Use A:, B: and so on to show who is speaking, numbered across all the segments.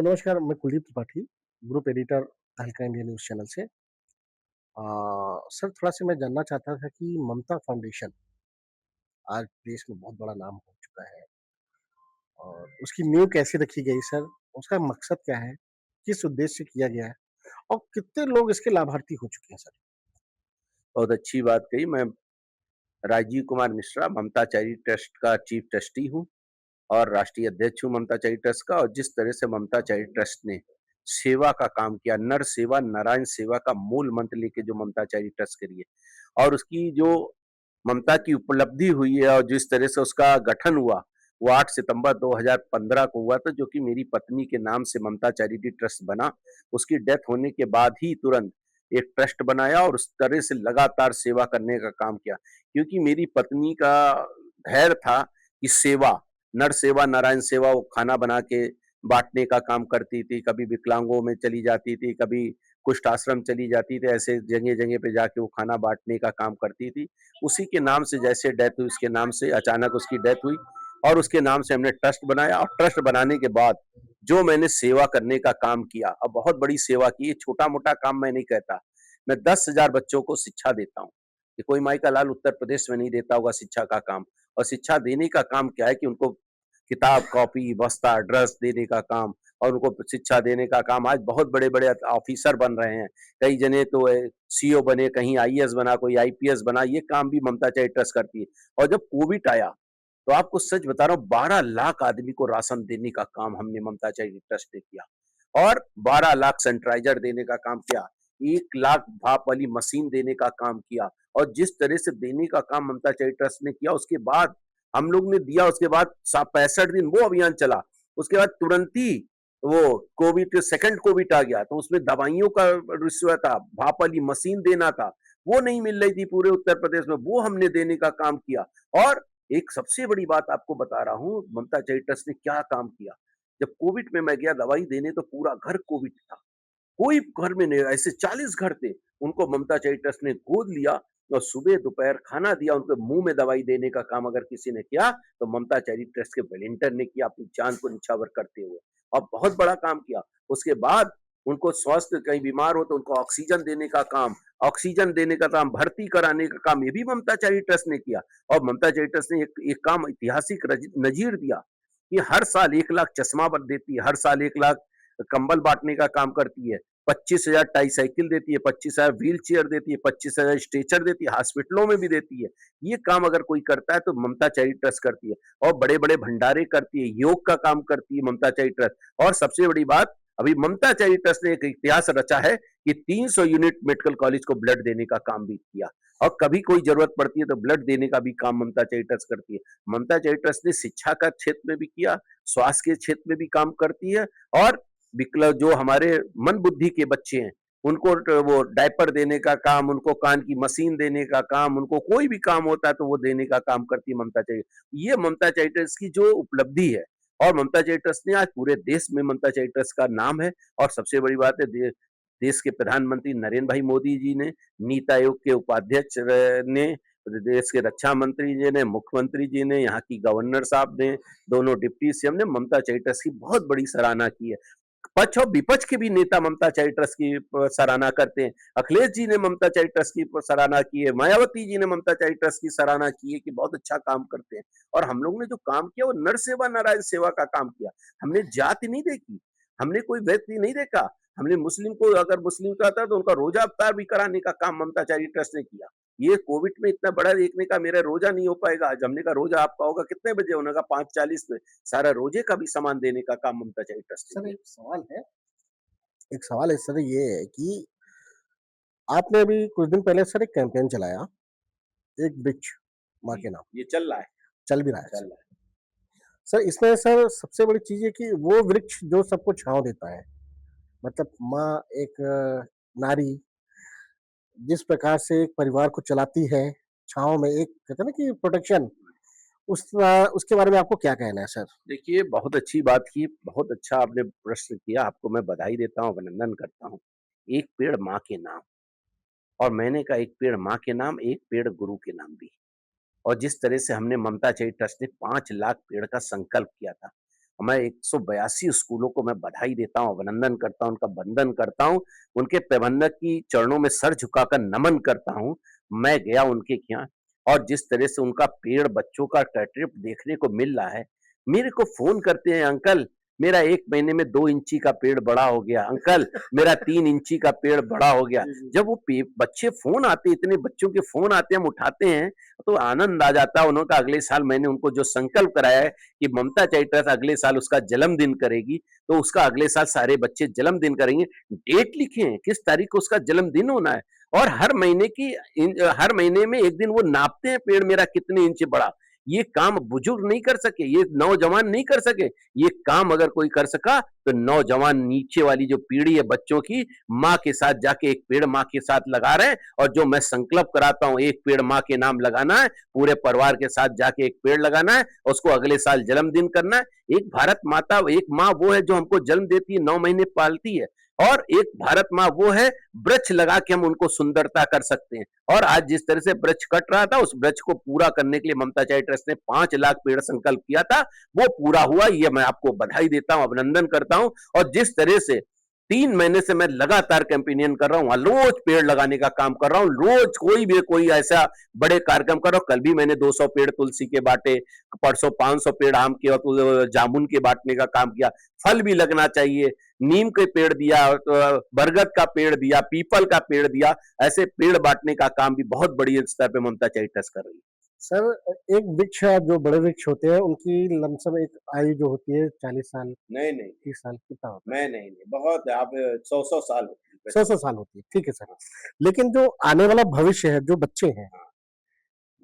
A: Sir नमस्कार, मैं Kuldeep Tripathi, group editor तहलका इंडिया न्यूज़ चैनल से। सर थोड़ा-सा मैं जानना चाहता था कि ममता फाउंडेशन आज देश में बहुत बड़ा नाम हो चुका है और उसकी नींव कैसे रखी गई सर? उसका मकसद क्या है? किस उद्देश्य से किया गया है? और कितने लोग इसके लाभार्थी हो चुके हैं सर?
B: बहुत अच्छी बात कही। मैं राजीव कुमार मिश्रा ममता चैरिटी ट्रस्ट का चीफ ट्रस्टी हूँ और राष्ट्रीय अध्यक्ष हूँ ममता चैरिटी ट्रस्ट का। और जिस तरह से ममता चैरिटी ट्रस्ट ने सेवा का काम किया, नर सेवा नारायण सेवा का मूल मंत्र लेके जो ममता चैरिटी ट्रस्ट करी है और उसकी जो ममता की उपलब्धि हुई है और जिस तरह से उसका गठन हुआ, वो 8 सितंबर 2015 को हुआ था, जो कि मेरी पत्नी के नाम से ममता चैरिटी ट्रस्ट बना। उसकी डेथ होने के बाद ही तुरंत एक ट्रस्ट बनाया और उस तरह से लगातार सेवा करने का काम किया। क्योंकि मेरी पत्नी का धैर्य था कि सेवा, नर सेवा, नारायण सेवा, वो खाना बना के बाँटने का काम करती थी, कभी विकलांगों में चली जाती थी, कभी कुष्ठ आश्रम चली जाती थी, ऐसे जगह-जगह पे जाके वो खाना बाँटने का काम करती थी। उसी के नाम से जैसे डेथ हुई, उसके नाम से अचानक उसकी डेथ हुई और उसके नाम से हमने ट्रस्ट बनाया और ट्रस्ट बनाने के बाद जो मैंने सेवा करने का काम किया और बहुत बड़ी सेवा की, ये छोटा-मोटा काम मैं नहीं कहता। मैं 10,000 बच्चों को शिक्षा देता हूँ। कि कोई माई का लाल उत्तर प्रदेश में नहीं देता होगा शिक्षा का काम। और शिक्षा देने का काम क्या है कि उनको किताब, कॉपी, बस्ता, ड्रेस देने का काम और उनको शिक्षा देने का काम। आज बहुत बड़े-बड़े ऑफिसर बन रहे हैं। कई जने तो सीईओ बने, कहीं आईएएस बना, कोई आईपीएस बना, ये काम भी ममता चैरिटी ट्रस्ट करती है। और जब कोविड आया, तो आपको सच बता रहा हूँ, 12 लाख आदमी को राशन देने का काम हमने ममता चैरिटी ट्रस्ट ने किया और 12 लाख सैनिटाइज़र देने का काम किया, 1 लाख भाप वाली मशीन देने का काम किया। और जिस तरह से देने का काम ममता चैरिटी ट्रस्ट ने किया, उसके बाद हम लोग ने दिया, उसके बाद सा 65 दिन वो अभियान चला। उसके बाद तुरंत ही वो कोविड सेकंड कोविड आ गया, तो उसमें दवाइयों का रिश्वत था, भाप वाली मशीन देना था, वो नहीं मिल रही थी पूरे उत्तर प्रदेश में, वो हमने देने का काम किया। और एक सबसे बड़ी बात आपको बता रहा हूँ, ममता चैरिटी ट्रस्ट ने क्या काम किया। जब कोविड में मैं गया दवाई देने, तो पूरा घर कोविड था। कोई घर में नहीं, ऐसे 40 घर थे, उनको ममता चैरिटी ट्रस्ट ने गोद लिया और सुबह दोपहर खाना दिया, उनके मुँह में दवाई देने का काम अगर किसी ने किया, तो ममता चैरिटी ट्रस्ट के वॉलंटियर ने किया, अपनी जान को न्यौछावर करते हुए और बहुत बड़ा काम किया। उसके बाद उनको स्वस्थ कहीं बीमार हो तो उनको ऑक्सीजन देने का काम, भर्ती कराने का काम, ये भी ममता चैरिटी ट्रस्ट ने किया। और ममता चैरिटी ट्रस्ट ने एक एक काम ऐतिहासिक नज़ीर दिया कि हर साल 1 लाख चश्मा ब देती है, हर साल 1 लाख कंबल बाँटने का काम करती है, 25,000 ट्राइसाइकिल देती है, 25,000 व्हील चेयर देती है, 25,000 स्ट्रेचर देती है, हॉस्पिटलों में भी देती है। ये काम अगर कोई करता है तो ममता चैरिटी ट्रस्ट करती है और बड़े-बड़े भंडारे करती है, योग का काम करती है ममता चैरिटी ट्रस्ट। और सबसे बड़ी बात, अभी ममता चैरिटी ट्रस्ट ने एक इतिहास रचा है कि 300 यूनिट मेडिकल कॉलेज को ब्लड देने का काम भी किया और कभी कोई ज़रूरत पड़ती है तो ब्लड देने का भी काम ममता चैरिटी ट्रस्ट करती है। ममता चैरिटी ट्रस्ट ने शिक्षा का क्षेत्र में भी किया, स्वास्थ्य के क्षेत्र में भी काम करती है और विकलांग जो हमारे मंद बुद्धि के बच्चे हैं, उनको वो डायपर देने का काम, उनको कान की मशीन देने का काम, उनको कोई भी काम होता है तो वो देने का काम करती है ममता चैरिटी। ये ममता चैरिटी ट्रस्ट की जो उपलब्धि है और ममता चैरिटी ट्रस्ट ने आज पूरे देश में ममता चैरिटी ट्रस्ट का नाम है। और सबसे बड़ी बात है, देश के प्रधानमंत्री नरेंद्र भाई मोदी जी ने, नीति आयोग के उपाध्यक्ष ने, देश के रक्षा मंत्री जी ने, मुख्यमंत्री जी ने, यहाँ की गवर्नर साहब ने, दोनों डिप्टी सीएम ने ममता चैरिटी ट्रस्ट की बहुत बड़ी सराहना की है। पक्ष और विपक्ष के भी नेता ममता चैरिटी ट्रस्ट की सराहना करते हैं। अखिलेश जी ने ममता चैरिटी ट्रस्ट की सराहना की है, मायावती जी ने ममता चैरिटी ट्रस्ट की सराहना की है कि बहुत अच्छा काम करते हैं। और हम लोग ने जो काम किया वो नर सेवा नारायण सेवा का काम किया। हमने जाति नहीं देखी, हमने कोई व्यक्ति नहीं देखा। हमने मुस्लिम को, अगर मुस्लिम का था तो उनका रोजा अफ्तार भी कराने का काम ममता चैरिटी ट्रस्ट ने किया। ये कोविड में इतना बड़ा देखने का, मेरा रोजा नहीं हो पाएगा आज, हमने कहा रोजा आपका होगा कितने बजे, उन्होंने कहा 5:40 में। सारा रोजे का भी सामान देने का काम ममता चैरिटी ट्रस्ट ने
A: सर
B: किया।
A: एक सवाल है सर ये है कि आपने अभी कुछ दिन पहले सर एक कैंपेन चलाया, एक वृक्ष माँ
B: जी,
A: के नाम,
B: ये चल रहा है,
A: चल भी रहा है
B: चल
A: सर।
B: रहा है।
A: सर इसमें सर सबसे बड़ी चीज़ है कि वो वृक्ष जो सबको छाँव देता है। मतलब माँ एक नारी जिस प्रकार से एक परिवार को चलाती है, छाँव में एक कहते हैं ना कि प्रोटेक्शन उसके बारे में आपको क्या कहना है सर?
B: देखिए, बहुत अच्छी बात की, बहुत अच्छा आपने प्रश्न किया, आपको मैं बधाई देता हूँ, अभिनंदन करता हूँ। एक पेड़ माँ के नाम, और मैंने कहा एक पेड़ माँ के नाम, एक पेड़ गुरु के नाम भी। और जिस तरह से हमने ममता चैरिटी ट्रस्ट ने 5 लाख पेड़ का संकल्प किया था मैं 182 स्कूलों को मैं बधाई देता हूँ, अभिनंदन करता हूँ, उनका वंदन करता हूँ, उनके प्रबंधक की चरणों में सर झुकाकर नमन करता हूँ। मैं गया उनके यहाँ और जिस तरह से उनका पेड़ बच्चों का ट्रिप देखने को मिल रहा है, मेरे को फ़ोन करते हैं, अंकल मेरा 1 महीने में 2 इंची का पेड़ बड़ा हो गया, अंकल मेरा 3 इंची का पेड़ बड़ा हो गया।
A: जी, जी,
B: जब वो पे बच्चे फ़ोन आते हैं, इतने बच्चों के फ़ोन आते हैं, हम उठाते हैं, तो आनंद आ जाता है। उन्होंने कहा अगले साल मैंने उनको जो संकल्प कराया है कि ममता चैरिटेज अगले साल उसका जन्मदिन करेगी, तो उसका अगले साल सारे बच्चे जन्मदिन करेंगे। डेट लिखे हैं, किस तारीख को उसका जन्मदिन होना है और हर महीने में 1 दिन वो नापते हैं पेड़ मेरा कितने इंच बड़ा। ये काम बुजुर्ग नहीं कर सके, ये नौजवान नहीं कर सके। ये काम अगर कोई कर सका, तो नौजवान नीचे वाली जो पीढ़ी है बच्चों की, माँ के साथ जाके एक पेड़ माँ के साथ लगा रहे हैं और जो मैं संकल्प कराता हूँ, एक पेड़ माँ के नाम लगाना है, पूरे परिवार के साथ जाके एक पेड़ लगाना है, उसको अगले साल जन्मदिन करना है। एक भारत माता, एक माँ वो है जो हमको जन्म देती है, 9 महीने पालती है और एक भारत माँ वो है, वृक्ष लगा के हम उनको सुंदरता कर सकते हैं। और आज जिस तरह से वृक्ष कट रहा था, उस वृक्ष को पूरा करने के लिए ममता चाइल्ड ट्रस्ट ने 5 लाख पेड़ संकल्प किया था, वो पूरा हुआ। ये मैं आपको बधाई देता हूँ, अभिनंदन करता हूँ और जिस तरह से 3 महीने से मैं लगातार कैंपेनियन कर रहा हूँ, रोज पेड़ लगाने का काम कर रहा हूँ, रोज कोई ऐसा बड़े कार्यक्रम कर रहा हूँ। कल भी मैंने 200 पेड़ तुलसी के बांटे, परसों 500 पेड़ आम के और जामुन के बांटने का काम किया। फल भी लगना चाहिए, नीम के पेड़ दिया, बरगद का पेड़ दिया, पीपल का पेड़ दिया। ऐसे पेड़ बांटने का काम भी बहुत बड़ी स्तर पे ममता चैरिटेज कर रही है।
A: सर एक वृक्ष जो बड़े वृक्ष होते हैं उनकी लमसम एक आयु जो होती है 40 साल,
B: नहीं, नहीं,
A: 30 साल कितना होता है?
B: नहीं, बहुत आप 100-100 साल होती है।
A: 100-100 साल होती है, ठीक है सर। लेकिन जो आने वाला भविष्य है, जो बच्चे हैं,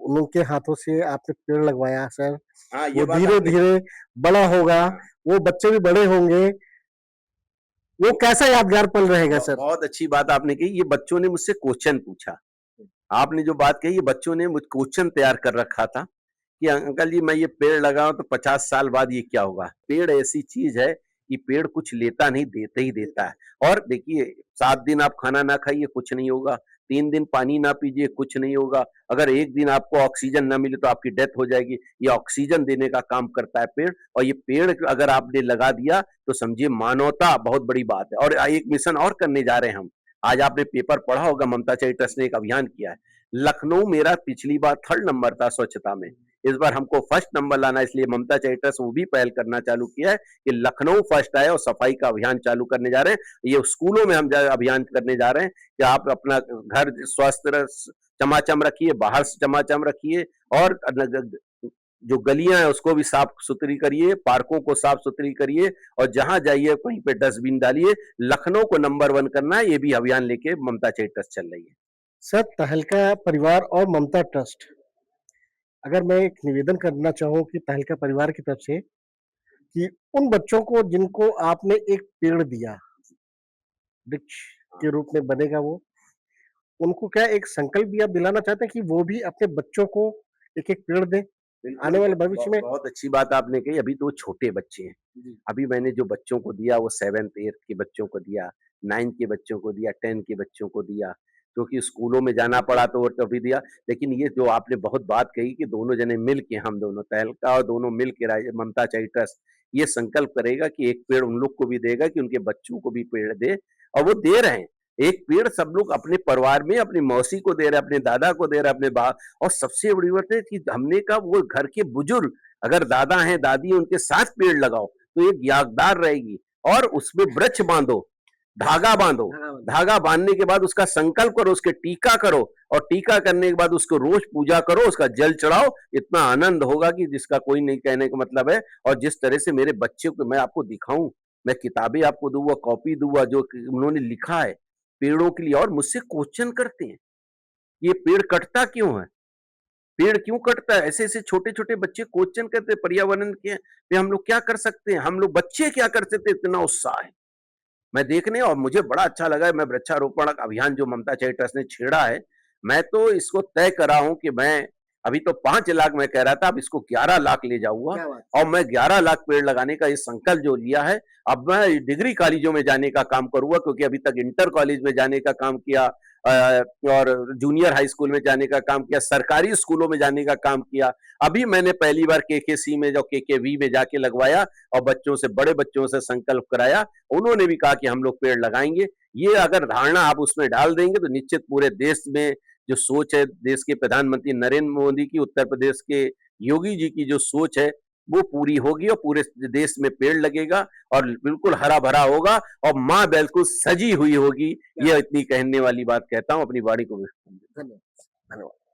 A: उनके हाथों से आपने पेड़ लगवाया सर,
B: हाँ, ये
A: वो
B: बात आपने
A: धीरे-धीरे बड़ा होगा,
B: हाँ।
A: वो बच्चे भी बड़े होंगे, वो कैसा यादगार पल रहेगा सर?
B: बहुत अच्छी बात आपने कही। ये बच्चों ने मुझसे क्वेश्चन पूछा। आपने जो बात कही, ये बच्चों ने मुझ क्वेश्चन तैयार कर रखा था कि अंकल जी मैं ये पेड़ लगाऊँ तो 50 साल बाद ये क्या होगा? पेड़ ऐसी चीज़ है कि पेड़ कुछ लेता नहीं, देते ही देता है। और देखिए 7 दिन आप खाना ना खाइए, कुछ नहीं होगा। 3 दिन पानी ना पीजिए, कुछ नहीं होगा। अगर 1 दिन आपको ऑक्सीजन ना मिले तो आपकी डेथ हो जाएगी। ये ऑक्सीजन देने का काम करता है पेड़ और ये पेड़ अगर आपने लगा दिया तो समझिए मानवता बहुत बड़ी बात है। और एक मिशन और करने जा रहे हैं हम। आज आपने पेपर पढ़ा होगा, ममता चैरिटी ट्रस्ट ने एक अभियान किया है। लखनऊ मेरा पिछली बार 3rd नंबर था स्वच्छता में। इस बार हमको 1st नंबर लाना है, इसलिए ममता चैरिटी ट्रस्ट वो भी पहल करना चालू किया है कि लखनऊ फर्स्ट आए और सफाई का अभियान चालू करने जा रहे हैं। ये स्कूलों में हम अभियान करने जा रहे हैं कि आप अपना घर स्वस्थ चमाचम रखिए, बाहर से चमाचम रखिए और जो गलियां हैं उसको भी साफ सुथरी करिए, पार्कों को साफ सुथरी करिए और जहां जाइए कहीं पे डस्टबिन डालिए। लखनऊ को नंबर 1 करना है, ये भी अभियान लेके ममता चैरिटी ट्रस्ट चल रही है।
A: सर तहलका परिवार और ममता ट्रस्ट, अगर मैं एक निवेदन करना चाहूँ कि तहलका परिवार की तरफ से कि उन बच्चों को जिनको आपने एक पेड़ दिया, वृक्ष के रूप में बनेगा वो, उनको क्या एक संकल्प भी आप दिलाना चाहते हैं कि वो भी अपने बच्चों को एक-एक पेड़ दें,
B: बिल्कुल,
A: आने वाले भविष्य में?
B: बहुत अच्छी बात आपने कही। अभी तो छोटे बच्चे हैं।
A: जी।
B: अभी मैंने जो बच्चों को दिया वो 7th 8th के बच्चों को दिया, 9th के बच्चों को दिया, 10th के बच्चों को दिया, क्योंकि स्कूलों में जाना पड़ा तो वो तभी दिया। लेकिन ये जो आपने बहुत बात कही कि दोनों जने मिल के, हम दोनों तहलका और दोनों मिल के ममता चैरिटी ट्रस्ट ये संकल्प करेगा कि एक पेड़ उन लोग को भी देगा कि उनके बच्चों को भी पेड़ दे और वो दे रहे हैं। एक पेड़ सब लोग अपने परिवार में अपनी मौसी को दे रहे हैं, अपने दादा को दे रहे हैं, अपने बा और सबसे बड़ी बात है कि हमने कहा वो घर के बुजुर्ग अगर दादा हैं, दादी हैं, उनके साथ पेड़ लगाओ, तो एक यादगार रहेगी और उसमें वृक्ष बाँधो, धागा बाँधो।
A: हाँ, हाँ।
B: धागा बाँधने के बाद उसका संकल्प करो, उसके टीका करो और टीका करने के बाद उसको रोज़ पूजा करो, उसका जल चढ़ाओ, इतना आनंद होगा कि जिसका कोई नहीं कहने का मतलब है। और जिस तरह से मेरे बच्चे को मैं आपको दिखाऊँ, मैं किताबें आपको दूँगा, कॉपी दूँगा जो कि उन्होंने लिखा है पेड़ों के लिए और मुझसे क्वेश्चन करते हैं, ये पेड़ कटता क्यों है? पेड़ क्यों कटता है? ऐसे-ऐसे छोटे-छोटे बच्चे क्वेश्चन करते हैं पर्यावरण के पे हम लोग क्या कर सकते हैं? हम लोग बच्चे क्या कर सकते हैं? इतना उत्साह है। मैं देखने और मुझे बड़ा अच्छा लगा है, मैं वृक्षारोपण अभियान जो ममता चैरिटी ट्रस्ट ने छेड़ा है, मैं तो इसको तय कर रहा हूँ कि मैं अभी तो 5 लाख मैं कह रहा था, अब इसको 11 लाख ले जाऊँगा
A: क्या बात
B: और मैं 11 लाख पेड़ लगाने का ये संकल्प जो लिया है, अब मैं डिग्री कॉलेजों में जाने का काम करूँगा क्योंकि अभी तक इंटर कॉलेज में जाने का काम किया और जूनियर हाई स्कूल में जाने का काम किया, सरकारी स्कूलों में जाने का काम किया। अभी मैंने पहली बार केकेसी में जो केकेवी में जाके लगवाया और बच्चों से बड़े बच्चों से संकल्प कराया, उन्होंने भी कहा कि हम लोग पेड़ लगाएँगे। ये अगर धारणा आप उसमें डाल देंगे तो निश्चित पूरे देश में जो सोच है देश के प्रधानमंत्री नरेंद्र मोदी की, उत्तर प्रदेश के योगी जी की जो सोच है वो पूरी होगी और पूरे देश में पेड़ लगेगा और बिल्कुल हरा भरा होगा और माँ बिल्कुल सजी हुई होगी। ये इतनी कहने वाली बात कहता हूँ, अपनी वाणी को
A: धन्यवाद, धन्यवाद।